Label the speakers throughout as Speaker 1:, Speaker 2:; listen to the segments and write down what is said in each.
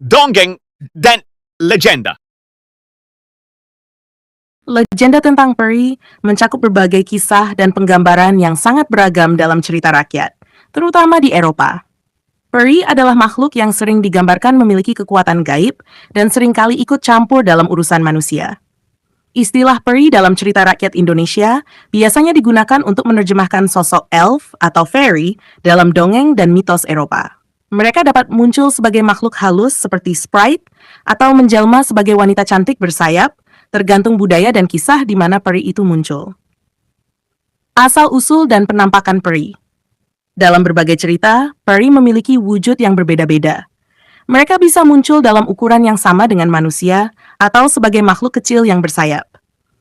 Speaker 1: dongeng, dan legenda.
Speaker 2: Legenda tentang peri mencakup berbagai kisah dan penggambaran yang sangat beragam dalam cerita rakyat, terutama di Eropa. Peri adalah makhluk yang sering digambarkan memiliki kekuatan gaib dan seringkali ikut campur dalam urusan manusia. Istilah peri dalam cerita rakyat Indonesia biasanya digunakan untuk menerjemahkan sosok elf atau fairy dalam dongeng dan mitos Eropa. Mereka dapat muncul sebagai makhluk halus seperti sprite atau menjelma sebagai wanita cantik bersayap, tergantung budaya dan kisah di mana peri itu muncul. Asal-usul dan penampakan peri. Dalam berbagai cerita, peri memiliki wujud yang berbeda-beda. Mereka bisa muncul dalam ukuran yang sama dengan manusia atau sebagai makhluk kecil yang bersayap.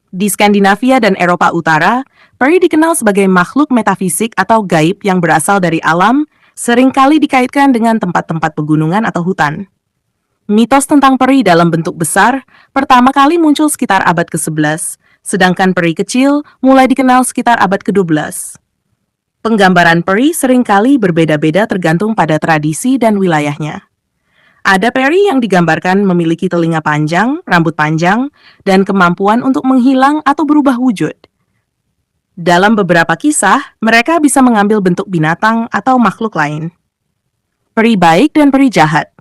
Speaker 2: Di Skandinavia dan Eropa Utara, peri dikenal sebagai makhluk metafisik atau gaib yang berasal dari alam, seringkali dikaitkan dengan tempat-tempat pegunungan atau hutan. Mitos tentang peri dalam bentuk besar pertama kali muncul sekitar abad ke-11, sedangkan peri kecil mulai dikenal sekitar abad ke-12. Penggambaran peri seringkali berbeda-beda tergantung pada tradisi dan wilayahnya. Ada peri yang digambarkan memiliki telinga panjang, rambut panjang, dan kemampuan untuk menghilang atau berubah wujud. Dalam beberapa kisah, mereka bisa mengambil bentuk binatang atau makhluk lain. Peri baik dan peri jahat.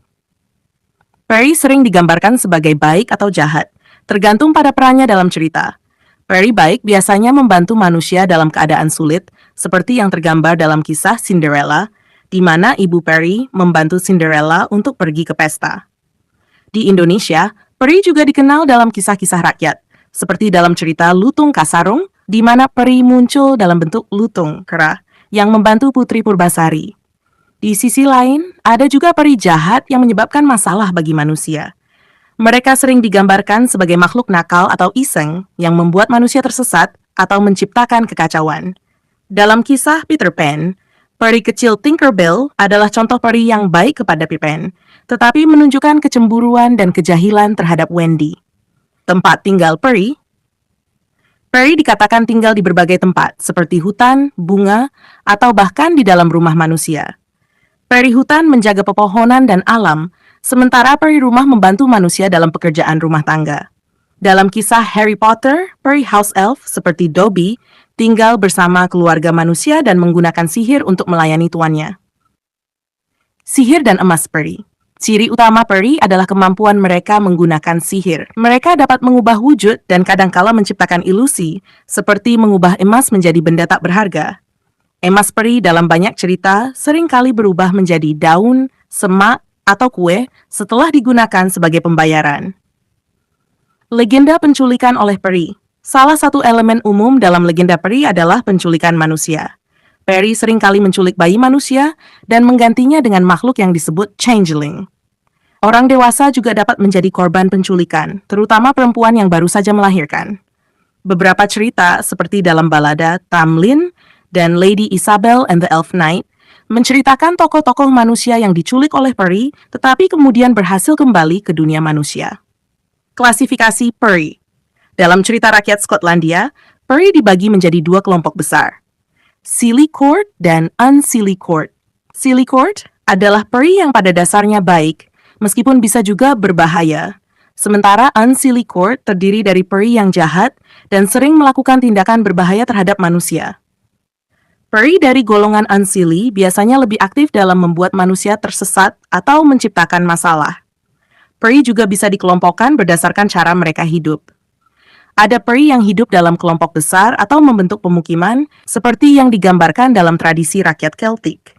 Speaker 2: Peri sering digambarkan sebagai baik atau jahat, tergantung pada perannya dalam cerita. Peri baik biasanya membantu manusia dalam keadaan sulit, seperti yang tergambar dalam kisah Cinderella, di mana ibu peri membantu Cinderella untuk pergi ke pesta. Di Indonesia, peri juga dikenal dalam kisah-kisah rakyat, seperti dalam cerita Lutung Kasarung, di mana peri muncul dalam bentuk lutung kera yang membantu Putri Purbasari. Di sisi lain, ada juga peri jahat yang menyebabkan masalah bagi manusia. Mereka sering digambarkan sebagai makhluk nakal atau iseng yang membuat manusia tersesat atau menciptakan kekacauan. Dalam kisah Peter Pan, peri kecil Tinkerbell adalah contoh peri yang baik kepada Pippin, tetapi menunjukkan kecemburuan dan kejahilan terhadap Wendy. Tempat tinggal peri. Peri dikatakan tinggal di berbagai tempat, seperti hutan, bunga, atau bahkan di dalam rumah manusia. Peri hutan menjaga pepohonan dan alam, sementara peri rumah membantu manusia dalam pekerjaan rumah tangga. Dalam kisah Harry Potter, peri house elf seperti Dobby tinggal bersama keluarga manusia dan menggunakan sihir untuk melayani tuannya. Sihir dan emas peri. Ciri utama peri adalah kemampuan mereka menggunakan sihir. Mereka dapat mengubah wujud dan kadangkala menciptakan ilusi, seperti mengubah emas menjadi benda tak berharga. Emas peri dalam banyak cerita seringkali berubah menjadi daun, semak, atau kue setelah digunakan sebagai pembayaran. Legenda penculikan oleh peri. Salah satu elemen umum dalam legenda peri adalah penculikan manusia. Peri seringkali menculik bayi manusia dan menggantinya dengan makhluk yang disebut changeling. Orang dewasa juga dapat menjadi korban penculikan, terutama perempuan yang baru saja melahirkan. Beberapa cerita seperti dalam balada Tamlin dan Lady Isabel and the Elf Knight menceritakan tokoh-tokoh manusia yang diculik oleh peri tetapi kemudian berhasil kembali ke dunia manusia. Klasifikasi peri. Dalam cerita rakyat Skotlandia, peri dibagi menjadi dua kelompok besar, Silly-Court dan Unsilly-Court. Silly-Court adalah peri yang pada dasarnya baik, meskipun bisa juga berbahaya. Sementara Unsilly-Court terdiri dari peri yang jahat dan sering melakukan tindakan berbahaya terhadap manusia. Peri dari golongan Unsilly biasanya lebih aktif dalam membuat manusia tersesat atau menciptakan masalah. Peri juga bisa dikelompokkan berdasarkan cara mereka hidup. Ada peri yang hidup dalam kelompok besar atau membentuk pemukiman, seperti yang digambarkan dalam tradisi rakyat Celtic.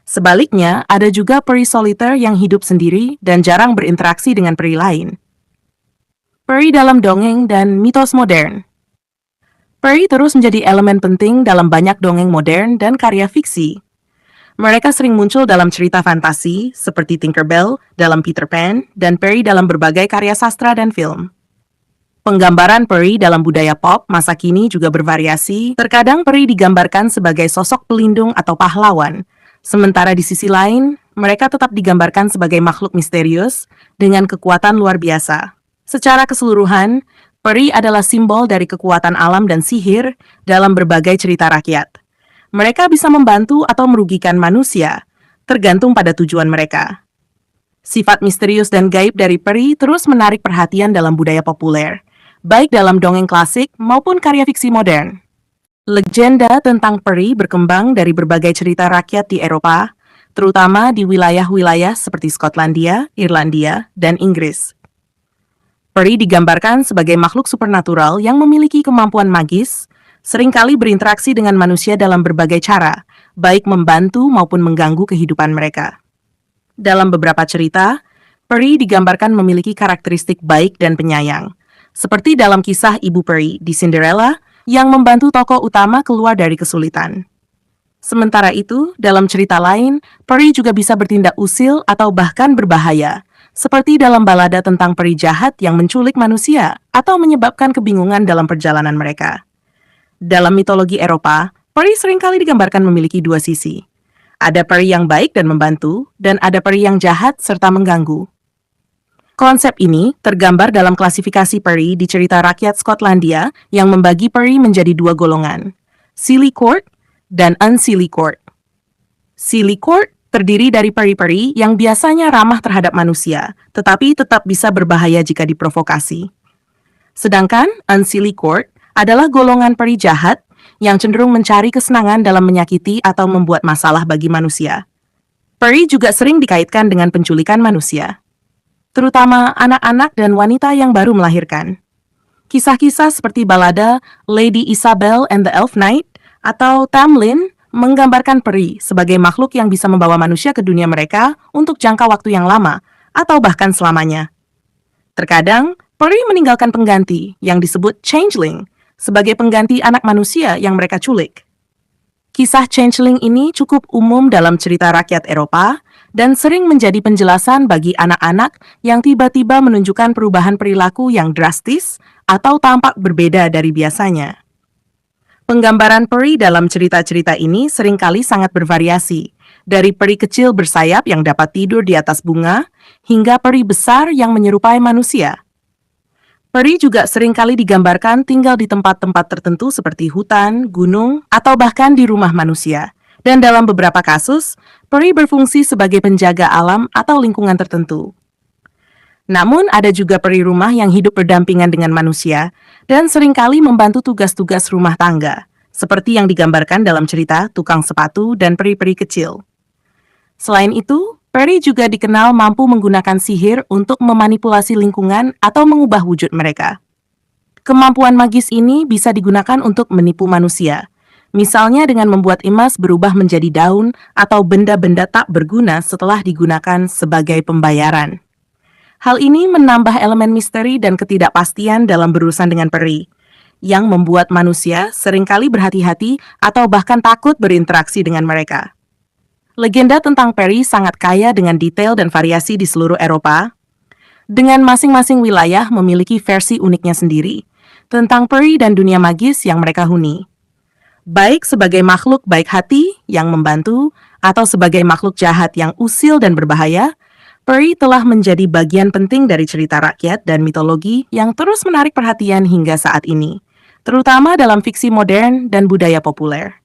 Speaker 2: Sebaliknya, ada juga peri soliter yang hidup sendiri dan jarang berinteraksi dengan peri lain. Peri dalam dongeng dan mitos modern. Peri terus menjadi elemen penting dalam banyak dongeng modern dan karya fiksi. Mereka sering muncul dalam cerita fantasi, seperti Tinkerbell dalam Peter Pan, dan peri dalam berbagai karya sastra dan film. Penggambaran peri dalam budaya pop masa kini juga bervariasi. Terkadang peri digambarkan sebagai sosok pelindung atau pahlawan, sementara di sisi lain, mereka tetap digambarkan sebagai makhluk misterius dengan kekuatan luar biasa. Secara keseluruhan, peri adalah simbol dari kekuatan alam dan sihir dalam berbagai cerita rakyat. Mereka bisa membantu atau merugikan manusia, tergantung pada tujuan mereka. Sifat misterius dan gaib dari peri terus menarik perhatian dalam budaya populer, baik dalam dongeng klasik maupun karya fiksi modern. Legenda tentang peri berkembang dari berbagai cerita rakyat di Eropa, terutama di wilayah-wilayah seperti Skotlandia, Irlandia, dan Inggris. Peri digambarkan sebagai makhluk supernatural yang memiliki kemampuan magis, seringkali berinteraksi dengan manusia dalam berbagai cara, baik membantu maupun mengganggu kehidupan mereka. Dalam beberapa cerita, peri digambarkan memiliki karakteristik baik dan penyayang, seperti dalam kisah Ibu Peri di Cinderella yang membantu tokoh utama keluar dari kesulitan. Sementara itu, dalam cerita lain, peri juga bisa bertindak usil atau bahkan berbahaya, seperti dalam balada tentang peri jahat yang menculik manusia atau menyebabkan kebingungan dalam perjalanan mereka. Dalam mitologi Eropa, peri seringkali digambarkan memiliki dua sisi. Ada peri yang baik dan membantu, dan ada peri yang jahat serta mengganggu. Konsep ini tergambar dalam klasifikasi peri di cerita rakyat Skotlandia yang membagi peri menjadi dua golongan, Silly Court dan Unsilly Court. Silly Court terdiri dari peri-peri yang biasanya ramah terhadap manusia, tetapi tetap bisa berbahaya jika diprovokasi. Sedangkan Unsilly Court adalah golongan peri jahat yang cenderung mencari kesenangan dalam menyakiti atau membuat masalah bagi manusia. Peri juga sering dikaitkan dengan penculikan manusia, terutama anak-anak dan wanita yang baru melahirkan. Kisah-kisah seperti balada Lady Isabel and the Elf Knight atau Tamlin menggambarkan peri sebagai makhluk yang bisa membawa manusia ke dunia mereka untuk jangka waktu yang lama atau bahkan selamanya. Terkadang, peri meninggalkan pengganti yang disebut changeling sebagai pengganti anak manusia yang mereka culik. Kisah changeling ini cukup umum dalam cerita rakyat Eropa dan sering menjadi penjelasan bagi anak-anak yang tiba-tiba menunjukkan perubahan perilaku yang drastis atau tampak berbeda dari biasanya. Penggambaran peri dalam cerita-cerita ini seringkali sangat bervariasi, dari peri kecil bersayap yang dapat tidur di atas bunga, hingga peri besar yang menyerupai manusia. Peri juga seringkali digambarkan tinggal di tempat-tempat tertentu seperti hutan, gunung, atau bahkan di rumah manusia. Dan dalam beberapa kasus, peri berfungsi sebagai penjaga alam atau lingkungan tertentu. Namun, ada juga peri rumah yang hidup berdampingan dengan manusia dan seringkali membantu tugas-tugas rumah tangga, seperti yang digambarkan dalam cerita Tukang Sepatu dan Peri-peri Kecil. Selain itu, peri juga dikenal mampu menggunakan sihir untuk memanipulasi lingkungan atau mengubah wujud mereka. Kemampuan magis ini bisa digunakan untuk menipu manusia, misalnya dengan membuat emas berubah menjadi daun atau benda-benda tak berguna setelah digunakan sebagai pembayaran. Hal ini menambah elemen misteri dan ketidakpastian dalam berurusan dengan peri, yang membuat manusia seringkali berhati-hati atau bahkan takut berinteraksi dengan mereka. Legenda tentang peri sangat kaya dengan detail dan variasi di seluruh Eropa, dengan masing-masing wilayah memiliki versi uniknya sendiri tentang peri dan dunia magis yang mereka huni. Baik sebagai makhluk baik hati yang membantu, atau sebagai makhluk jahat yang usil dan berbahaya, peri telah menjadi bagian penting dari cerita rakyat dan mitologi yang terus menarik perhatian hingga saat ini, terutama dalam fiksi modern dan budaya populer.